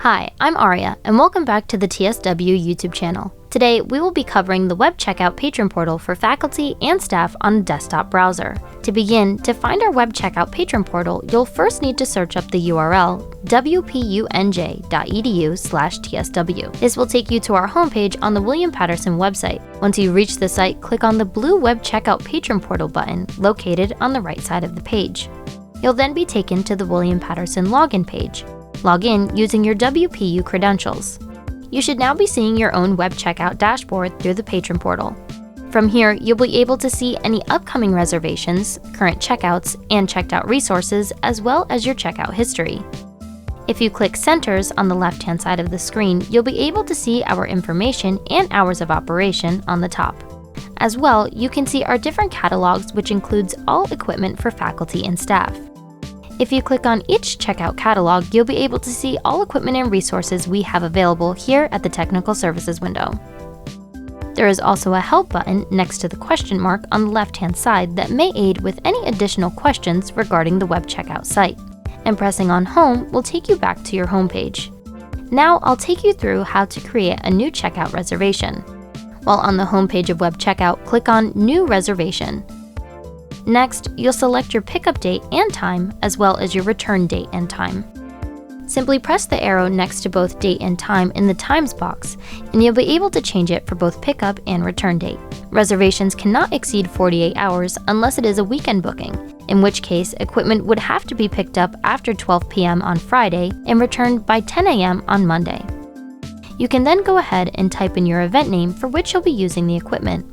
Hi, I'm Aria, and welcome back to the TSW YouTube channel. Today, we will be covering the Webcheckout Patron portal for faculty and staff on a desktop browser. To begin, to find our Webcheckout Patron portal, you'll first need to search up the URL wpunj.edu/tsw. This will take you to our homepage on the William Paterson website. Once you reach the site, click on the blue Webcheckout Patron portal button located on the right side of the page. You'll then be taken to the William Paterson login page. Log in using your WPU credentials. You should now be seeing your own web checkout dashboard through the Patron portal. From here, you'll be able to see any upcoming reservations, current checkouts, and checked out resources, as well as your checkout history. If you click Centers on the left-hand side of the screen, you'll be able to see our information and hours of operation on the top. As well, you can see our different catalogs, which includes all equipment for faculty and staff. If you click on each checkout catalog, you'll be able to see all equipment and resources we have available here at the Technical Services window. There is also a Help button next to the question mark on the left-hand side that may aid with any additional questions regarding the web checkout site. And pressing on Home will take you back to your home page. Now I'll take you through how to create a new checkout reservation. While on the home page of Web Checkout, click on New Reservation. Next, you'll select your pickup date and time, as well as your return date and time. Simply press the arrow next to both date and time in the Times box, and you'll be able to change it for both pickup and return date. Reservations cannot exceed 48 hours unless it is a weekend booking, in which case equipment would have to be picked up after 12 p.m. on Friday and returned by 10 a.m. on Monday. You can then go ahead and type in your event name for which you'll be using the equipment.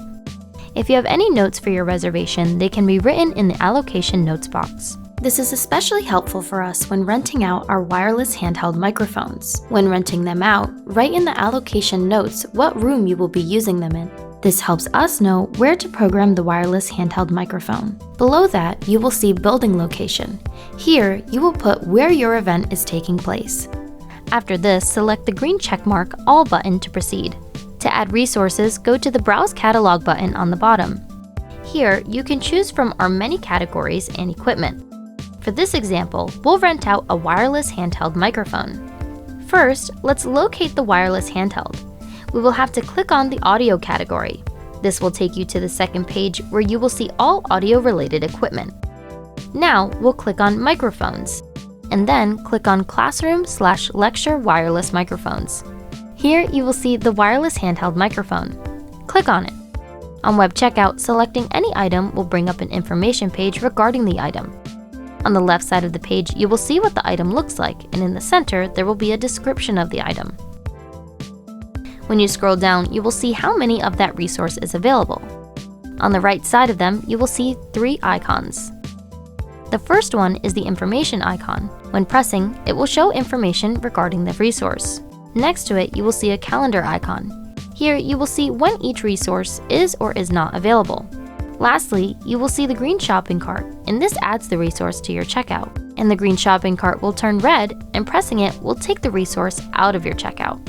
If you have any notes for your reservation, they can be written in the allocation notes box. This is especially helpful for us when renting out our wireless handheld microphones. When renting them out, write in the allocation notes what room you will be using them in. This helps us know where to program the wireless handheld microphone. Below that, you will see building location. Here, you will put where your event is taking place. After this, select the green checkmark All button to proceed. To add resources, go to the Browse Catalog button on the bottom. Here, you can choose from our many categories and equipment. For this example, we'll rent out a wireless handheld microphone. First, let's locate the wireless handheld. We will have to click on the Audio category. This will take you to the second page where you will see all audio-related equipment. Now, we'll click on Microphones, and then click on Classroom/Lecture Wireless Microphones. Here you will see the wireless handheld microphone. Click on it. On Web Checkout, selecting any item will bring up an information page regarding the item. On the left side of the page, you will see what the item looks like, and in the center, there will be a description of the item. When you scroll down, you will see how many of that resource is available. On the right side of them, you will see 3 icons. The first one is the information icon. When pressing, it will show information regarding the resource. Next to it, you will see a calendar icon. Here, you will see when each resource is or is not available. Lastly, you will see the green shopping cart, and this adds the resource to your checkout. And the green shopping cart will turn red, and pressing it will take the resource out of your checkout.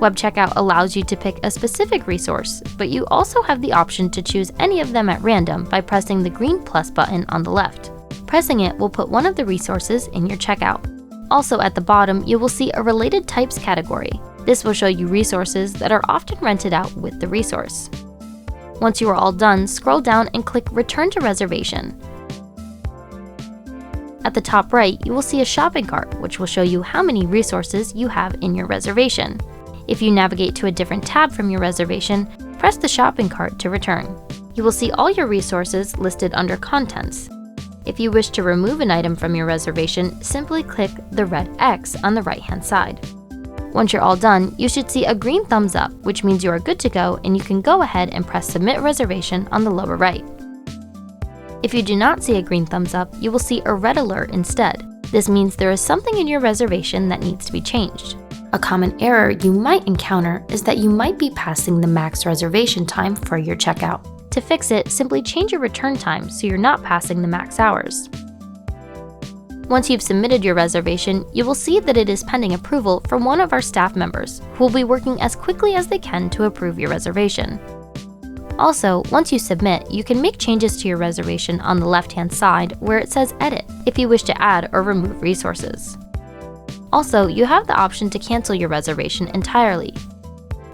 Web Checkout allows you to pick a specific resource, but you also have the option to choose any of them at random by pressing the green plus button on the left. Pressing it will put one of the resources in your checkout. Also at the bottom, you will see a Related Types category. This will show you resources that are often rented out with the resource. Once you are all done, scroll down and click Return to Reservation. At the top right, you will see a shopping cart, which will show you how many resources you have in your reservation. If you navigate to a different tab from your reservation, press the shopping cart to return. You will see all your resources listed under Contents. If you wish to remove an item from your reservation, simply click the red X on the right-hand side. Once you're all done, you should see a green thumbs up, which means you are good to go and you can go ahead and press Submit Reservation on the lower right. If you do not see a green thumbs up, you will see a red alert instead. This means there is something in your reservation that needs to be changed. A common error you might encounter is that you might be passing the max reservation time for your checkout. To fix it, simply change your return time so you're not passing the max hours. Once you've submitted your reservation, you will see that it is pending approval from one of our staff members, who will be working as quickly as they can to approve your reservation. Also, once you submit, you can make changes to your reservation on the left-hand side where it says Edit if you wish to add or remove resources. Also, you have the option to cancel your reservation entirely,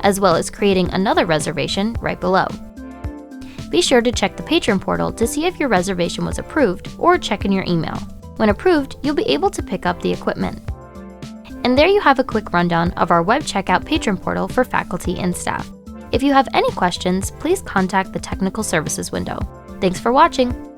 as well as creating another reservation right below. Be sure to check the Patron portal to see if your reservation was approved, or check in your email. When approved, you'll be able to pick up the equipment. And there you have a quick rundown of our Web Checkout Patron portal for faculty and staff. If you have any questions, please contact the Technical Services window. Thanks for watching!